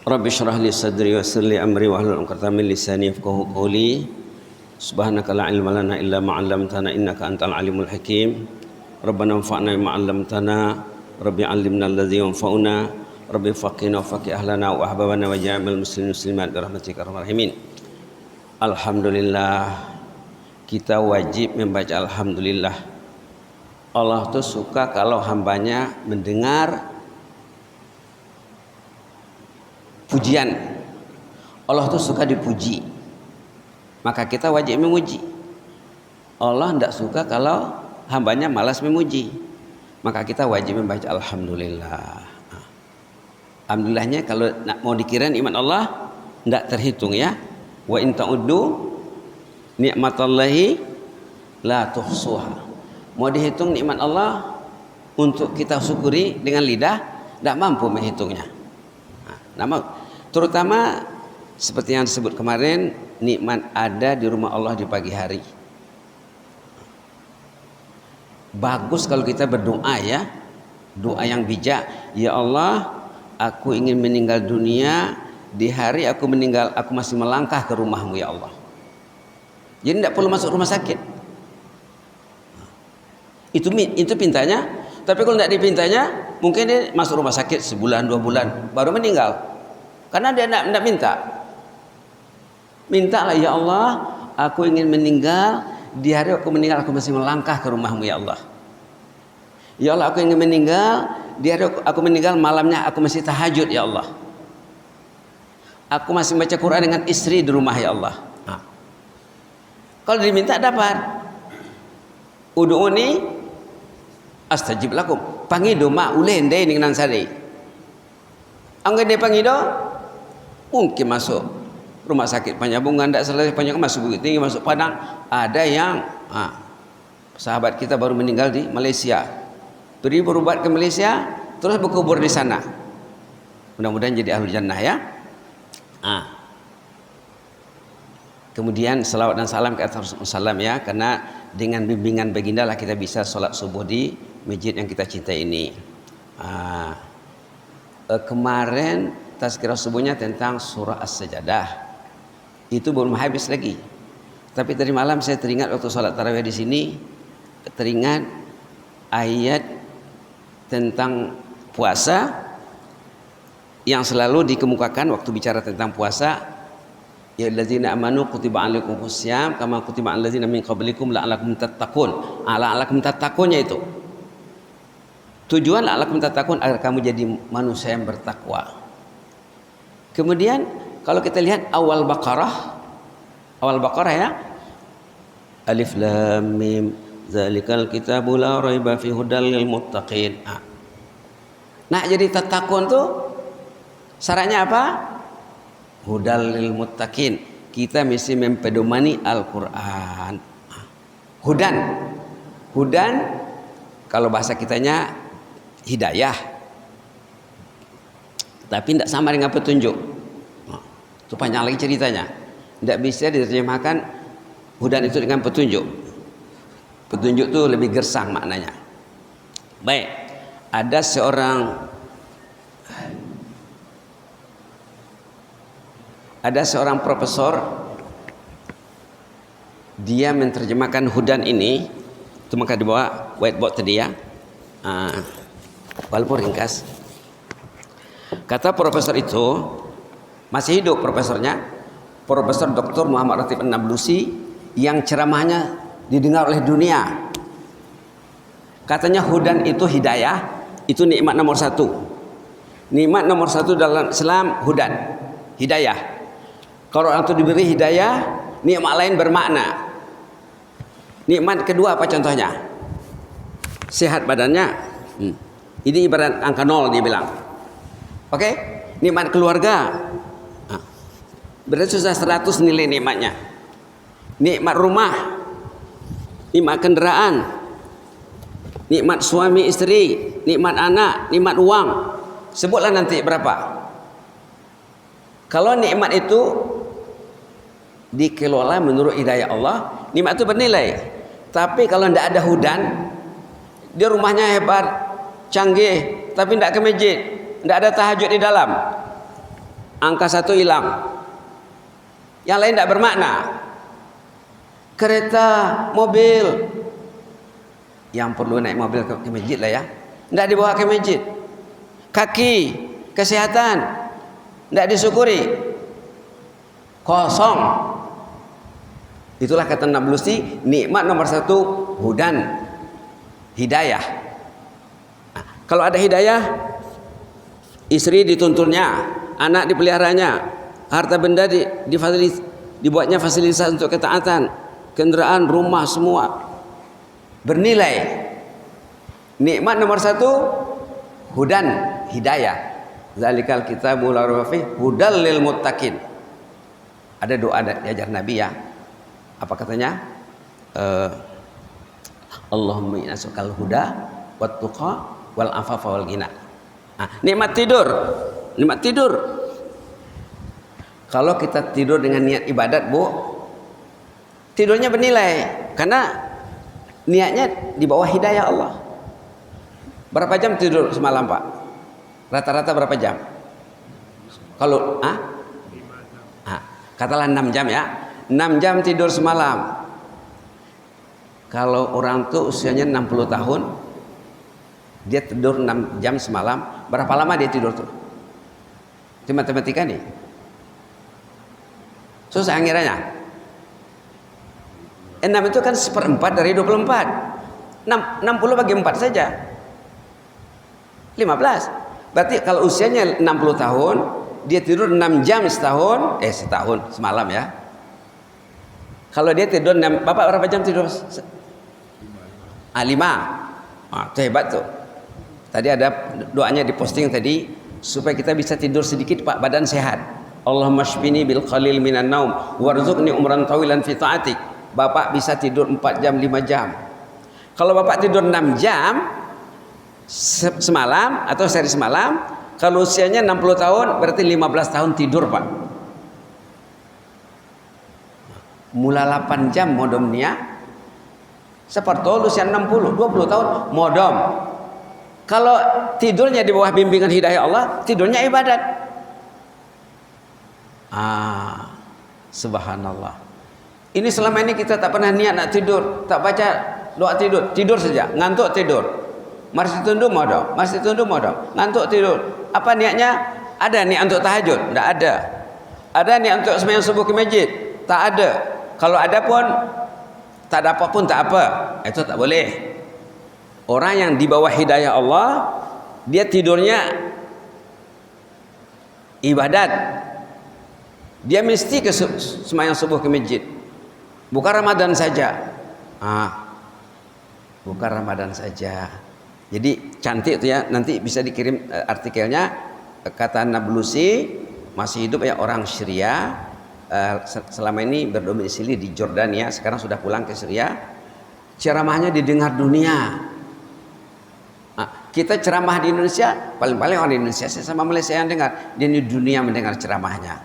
Rabbi shrah li sadri wa yassir li amri wahlul 'uqdatam min lisani yafqahu qawli. Subhanaka la ilma lana illa ma 'allamtana innaka antal alimul hakim. Rabbana anfa'na bima 'allamtana. Rabbi 'allimna alladzi yanfa'una. Rabbi faqihna wa faqih ahlana wa ahbabana wa ja'alna muslimin muslimat bi rahmatika arhamar rahimin. Alhamdulillah, kita wajib membaca alhamdulillah. Allah tuh suka kalau hambanya mendengar pujian. Allah tuh suka dipuji, maka kita wajib memuji. Allah tidak suka kalau hambanya malas memuji, maka kita wajib membaca alhamdulillah. Alhamdulillahnya kalau mau dikira nikmat Allah tidak terhitung ya. Wa in ta'uddu nikmatallahi la tuhsuha. Mau dihitung nikmat Allah untuk kita syukuri dengan lidah, tidak mampu menghitungnya. Terutama seperti yang disebut kemarin, nikmat ada di rumah Allah di pagi hari. Bagus kalau kita berdoa ya, doa yang bijak. Ya Allah, aku ingin meninggal dunia di hari aku meninggal, aku masih melangkah ke rumahmu ya Allah. Jadi tidak perlu masuk rumah sakit. Itu pintanya. Tapi kalau tidak dipintanya, mungkin dia masuk rumah sakit sebulan 2 bulan baru meninggal. Karena dia tidak minta. Mintalah ya Allah, aku ingin meninggal di hari aku meninggal aku masih melangkah ke rumahmu ya Allah. Ya Allah, aku ingin meninggal di hari aku meninggal malamnya aku masih tahajud ya Allah. Aku masih baca Quran dengan istri di rumah ya Allah. Kalau diminta dapat. Ud'uni astajib lakum. Pangido ma ulende ning nan sari. Angge de pangido mungkin masuk rumah sakit Penyambungan, tidak selesai Penyambungan masuk Bukit Tinggi, masuk Padang. Ada yang sahabat kita baru meninggal di Malaysia, pergi berobat ke Malaysia terus berkubur di sana. Mudah-mudahan jadi ahlul jannah ya. Kemudian salawat dan salam ke atas Rasulullah ya, karena dengan bimbingan baginda lah kita bisa sholat subuh di masjid yang kita cintai ini. Kemarin tazkirah subuhnya tentang surah As-Sajdah. Itu belum habis lagi. Tapi tadi malam saya teringat waktu sholat tarawih di sini, teringat ayat tentang puasa yang selalu dikemukakan waktu bicara tentang puasa. Ya allazina amanu kutiba alaikumus syiyam kama kutiba alal ladzina min qablikum la'allakum tattaqun. La'allakum tattaqunnya itu tujuan la'allakum tattaqun agar kamu jadi manusia yang bertakwa. Kemudian kalau kita lihat awal Baqarah ya, Alif Lam Mim zalikal kitabu la raiba fi hudal lil muttaqin. Nah, jadi tattaqun tuh syaratnya apa? Hudal lil muttaqin. Kita mesti mempedomani Al-Qur'an. Hudan kalau bahasa kitanya hidayah. Tapi tidak sama dengan petunjuk. Itu panjang lagi ceritanya. Tidak bisa diterjemahkan hudan itu dengan petunjuk. Petunjuk itu lebih gersang maknanya. Baik, ada seorang profesor, dia menerjemahkan hudan ini. Itu maka di bawah whiteboard tadi ya. Walaupun ringkas. Kata profesor itu, masih hidup profesornya, Profesor Dr. Muhammad Latif An-Nablusi, yang ceramahnya didengar oleh dunia. Katanya hudan itu hidayah, itu nikmat nomor 1. Nikmat nomor 1 dalam Islam hudan, hidayah. Kalau orang itu diberi hidayah, nikmat lain bermakna. Nikmat kedua apa contohnya? Sehat badannya. Ini ibarat angka 0 dia bilang. Oke, nikmat keluarga. Berarti sudah 100 nilai nikmatnya. Nikmat rumah, nikmat kendaraan, nikmat suami istri, nikmat anak, nikmat uang. Sebutlah nanti berapa. Kalau nikmat itu dikelola menurut hidayah Allah, nikmat itu bernilai. Tapi kalau tidak ada hudan, dia rumahnya hebat, canggih, tapi tidak ke masjid, tidak ada tahajud di dalam. angka 1 hilang. Yang lain tidak bermakna. Kereta, mobil, yang perlu naik mobil ke masjid lah ya, tidak dibawa ke masjid. Kaki, kesehatan, tidak disyukuri, kosong. Itulah kata Nablusi, nikmat nomor 1 hudan, hidayah. Nah, kalau ada hidayah, istri dituntunnya, anak dipeliharanya, harta benda dibuatnya fasilitas untuk ketaatan, kendaraan, rumah, semua bernilai. Nikmat nomor 1 hudan, hidayah. Zalikal kitabul la raiba fihi hudal lil muttaqin. Ada doa diajar Nabi ya. Apa katanya? Allahumma inna nas'alukal huda wat tuqa wal afafa wal ghina. Nah, nikmat tidur. Nikmat tidur. Kalau kita tidur dengan niat ibadat, Bu, tidurnya bernilai karena niatnya di bawah hidayah Allah. Berapa jam tidur semalam, Pak? Rata-rata berapa jam? Kalau katalah 6 jam ya. 6 jam tidur semalam. Kalau orang tuh usianya 60 tahun, dia tidur 6 jam semalam, berapa lama dia tidur tuh? Itu matematika nih. Susah ngiranya. 6 itu kan 1/4 dari 24. 60 bagi 4 saja. 15. Berarti kalau usianya 60 tahun, dia tidur 6 jam setahun, semalam ya. Kalau dia tidur 6, Bapak berapa jam tidur? 5. Itu hebat tuh. Tadi ada doanya di posting tadi, supaya kita bisa tidur sedikit Pak, badan sehat. Allahumma shfini bil qalil minan naum warzuqni umran tawilan fi ta'atik. Bapak bisa tidur 4 jam 5 jam. Kalau Bapak tidur 6 jam semalam atau sehari semalam, kalau usianya 60 tahun berarti 15 tahun tidur Pak. Mula 8 jam modomnya, seperti usia 60, 20 tahun modom. Kalau tidurnya di bawah bimbingan hidayah Allah, tidurnya ibadat. Subhanallah. Ini selama ini kita tak pernah niat nak tidur, tak baca doa tidur, tidur saja, ngantuk tidur. Masih tunduk modom, masih tunduk modom, ngantuk tidur. Apa niatnya? Ada niat untuk tahajud? Tidak ada. Ada niat untuk sembahyang subuh ke masjid? Tak ada. Kalau ada pun tak ada apa pun tak apa. Itu tak boleh. Orang yang di bawah hidayah Allah, dia tidurnya ibadat. Dia mesti ke sembahyang subuh ke masjid. Bukan Ramadan saja. Bukan Ramadan saja. Jadi cantik itu ya. Nanti bisa dikirim artikelnya. Kata Nablusi, masih hidup ya, orang Syria. Selama ini berdomisili di Jordania, sekarang sudah pulang ke Syria. Ceramahnya didengar dunia. Kita ceramah di Indonesia, paling-paling orang di Indonesia sama Malaysia yang dengar, di dunia mendengar ceramahnya.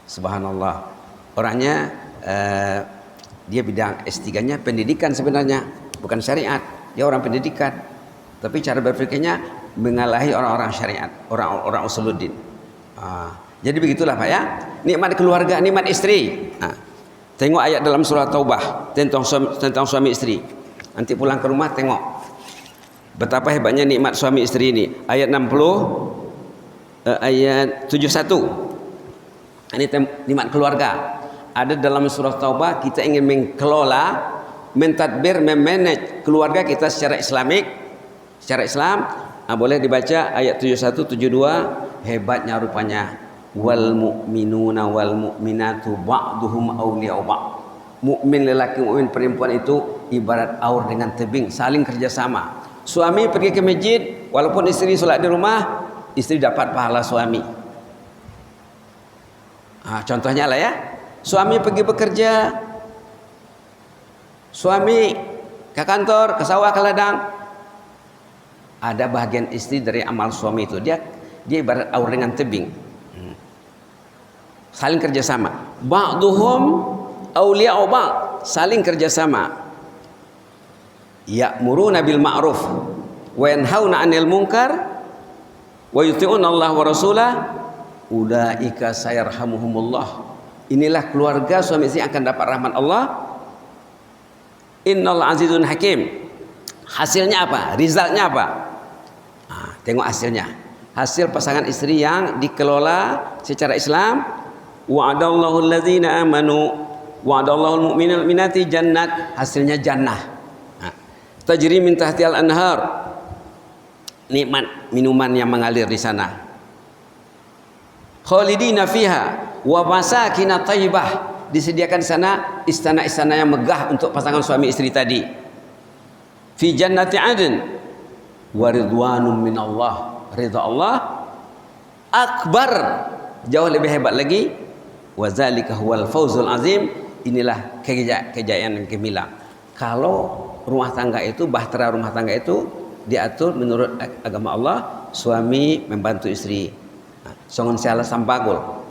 Subhanallah. Orangnya dia bidang S3-nya pendidikan sebenarnya, bukan syariat. Dia orang pendidikan, tapi cara berpikirnya mengalahi orang-orang syariat, orang-orang usuluddin. Jadi begitulah Pak ya. Nikmat keluarga, nikmat istri. Tengok ayat dalam surah Taubah tentang suami istri. Nanti pulang ke rumah tengok betapa hebatnya nikmat suami istri ini. Ayat 60, ayat 71. Ini nikmat keluarga. Ada dalam surah Taubah. Kita ingin mengelola, mentadbir, memanage keluarga kita secara Islamik, secara Islam. Boleh dibaca ayat 71, 72. Hebatnya rupanya. Wal mu'minuna wal mu'minatu ba'duhum awliya'u ba'd. Mukmin lelaki, mukmin perempuan itu ibarat aur dengan tebing, saling kerjasama. Suami pergi ke masjid, walaupun istri solat di rumah, istri dapat pahala suami. Contohnya lah ya, suami pergi bekerja, suami ke kantor, ke sawah, ke ladang, ada bahagian istri dari amal suami itu. Dia ibarat aur dengan tebing, saling kerjasama. Ba'duhum awliya'u ba'd, saling kerjasama. Ya'muruna bil ma'ruf wa yanhauna 'anil munkar wa yuti'una Allah wa rasulah ulaika sayarhamuhumullah. Inilah keluarga suami istri akan dapat rahmat Allah. Innal azizun hakim. Hasilnya apa? Resultnya apa? Nah, tengok hasilnya. Hasil pasangan istri yang dikelola secara Islam. Wa'adallahu allazina amanu wa'adallahu al-mu'minal minati jannat. Hasilnya jannah. Nah, tajri min tahtihal anhar. Nikmat minuman yang mengalir di sana. Khalidina fiha wa masakin thayyibah. Disediakan di sana istana-istana yang megah untuk pasangan suami istri tadi. Fi jannati adn wa ridwanum minallah. Ridha Allah akbar, jauh lebih hebat lagi. Wa zalika huwal fawzul azim. Inilah kejayaan yang gemilang. Kalau rumah tangga itu, bahtera rumah tangga itu diatur menurut agama Allah, suami membantu istri. Songon siala sampagul.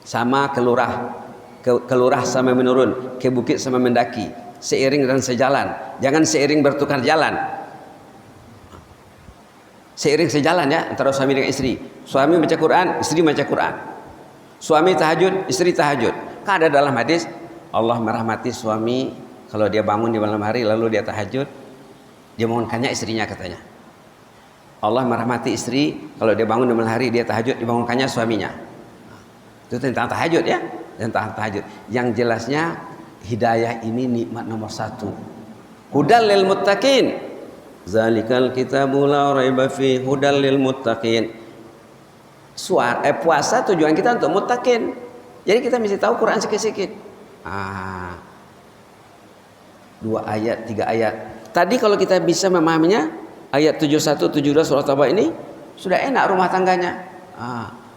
Sama kelurah sama menurun, ke bukit sama mendaki, seiring dan sejalan. Jangan seiring bertukar jalan. Seiring sejalan ya antara suami dengan istri. Suami baca Quran, istri baca Quran. Suami tahajud, istri tahajud. Kan ada dalam hadis, Allah merahmati suami kalau dia bangun di malam hari lalu dia tahajud, dia mohonkannya istrinya katanya. Allah merahmati istri kalau dia bangun di malam hari dia tahajud, dibangunkannya suaminya. Itu tentang tahajud ya, tentang tahajud. Yang jelasnya hidayah ini nikmat nomor 1. Hudal lil muttaqin. Zalikal kitabu la raiba fi hudal lil muttaqin. Puasa tujuan kita untuk muttaqin. Jadi kita mesti tahu Quran sikit-sikit. 2 ayat, 3 ayat. Tadi kalau kita bisa memahaminya, ayat 71, 72 surat Taubah ini sudah enak rumah tangganya.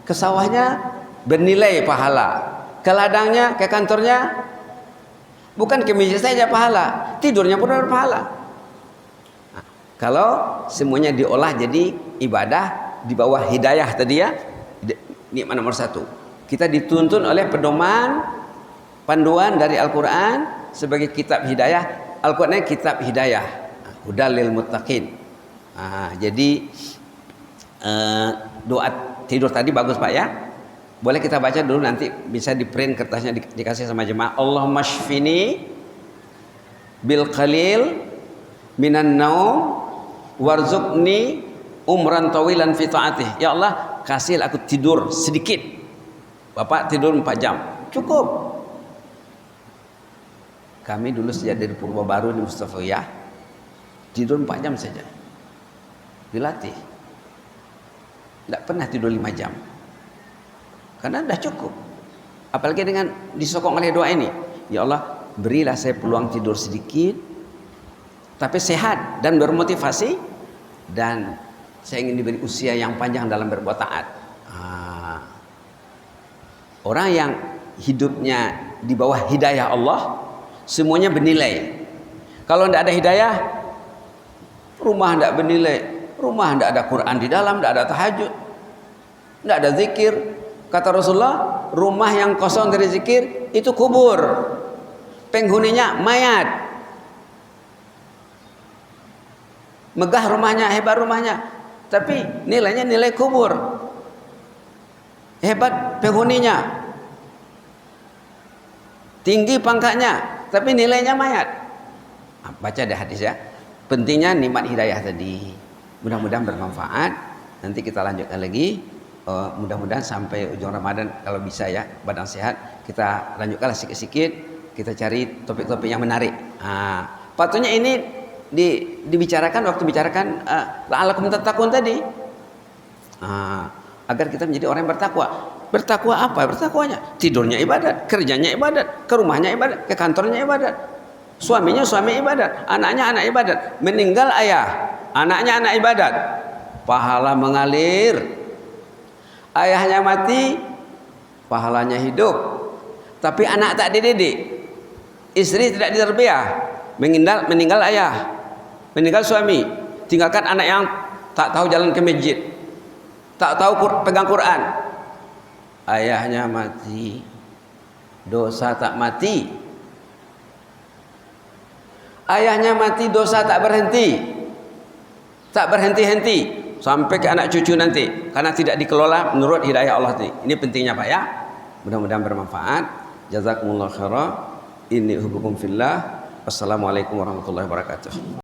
Ke sawahnya bernilai pahala, ke ladangnya, ke kantornya bukan ke meja saja pahala, tidurnya pun berpahala. Kalau semuanya diolah jadi ibadah di bawah hidayah tadi ya, nikmat nomor 1. Kita dituntun oleh pedoman panduan dari Al-Quran sebagai kitab hidayah. Al-Quran kitab hidayah, hudal lil muttaqin. Jadi doa tidur tadi bagus Pak ya. Boleh kita baca dulu, nanti bisa di print kertasnya dikasih sama jemaah. Allahumma shfini bil qalil minan naum warzuqni umran tawilan fi ta'atih. Ya Allah, kasih aku tidur sedikit. Bapak tidur 4 jam. Cukup. Kami dulu sejak dari Purwobaru di Mustafawiyah tidur 4 jam saja. Dilatih. Tidak pernah tidur 5 jam. Karena sudah cukup. Apalagi dengan disokong oleh doa ini. Ya Allah, berilah saya peluang tidur sedikit, tapi sehat dan bermotivasi, dan saya ingin diberi usia yang panjang dalam berbuat taat. Orang yang hidupnya di bawah hidayah Allah, semuanya bernilai. Kalau tidak ada hidayah, rumah tidak bernilai. Rumah tidak ada Quran di dalam, tidak ada tahajud, tidak ada zikir. Kata Rasulullah, rumah yang kosong dari zikir itu kubur, penghuninya mayat. Megah rumahnya, hebat rumahnya, tapi nilainya nilai kubur. Hebat penghuninya, tinggi pangkatnya, tapi nilainya mayat. Baca deh hadis ya. Pentingnya nikmat hidayah tadi. Mudah-mudahan bermanfaat. Nanti kita lanjutkan lagi. Mudah-mudahan sampai ujung Ramadan kalau bisa ya, badan sehat, kita lanjutkanlah sikit-sikit, kita cari topik-topik yang menarik. Patutnya ini dibicarakan waktu bicarakan la'allakum tattaqun tadi, agar kita menjadi orang yang bertakwa. Bertakwa apa? Bertakwanya tidurnya ibadat, kerjanya ibadat, ke rumahnya ibadat, ke kantornya ibadat, suaminya suami ibadat, anaknya anak ibadat. Meninggal ayah, anaknya anak ibadat, pahala mengalir. Ayahnya mati, pahalanya hidup. Tapi anak tak dididik, istri tidak diterbiah, meninggal ayah, meninggal suami, tinggalkan anak yang tak tahu jalan ke masjid, tak tahu pegang Quran. Ayahnya mati, dosa tak mati. Ayahnya mati, dosa tak berhenti, tak berhenti-henti. sampai ke anak cucu nanti karena tidak dikelola menurut hidayah Allah ini. Ini pentingnya Pak ya. Mudah-mudahan bermanfaat. Jazakumullah khairan. Inni uhibukum fillah. Wassalamualaikum warahmatullahi wabarakatuh.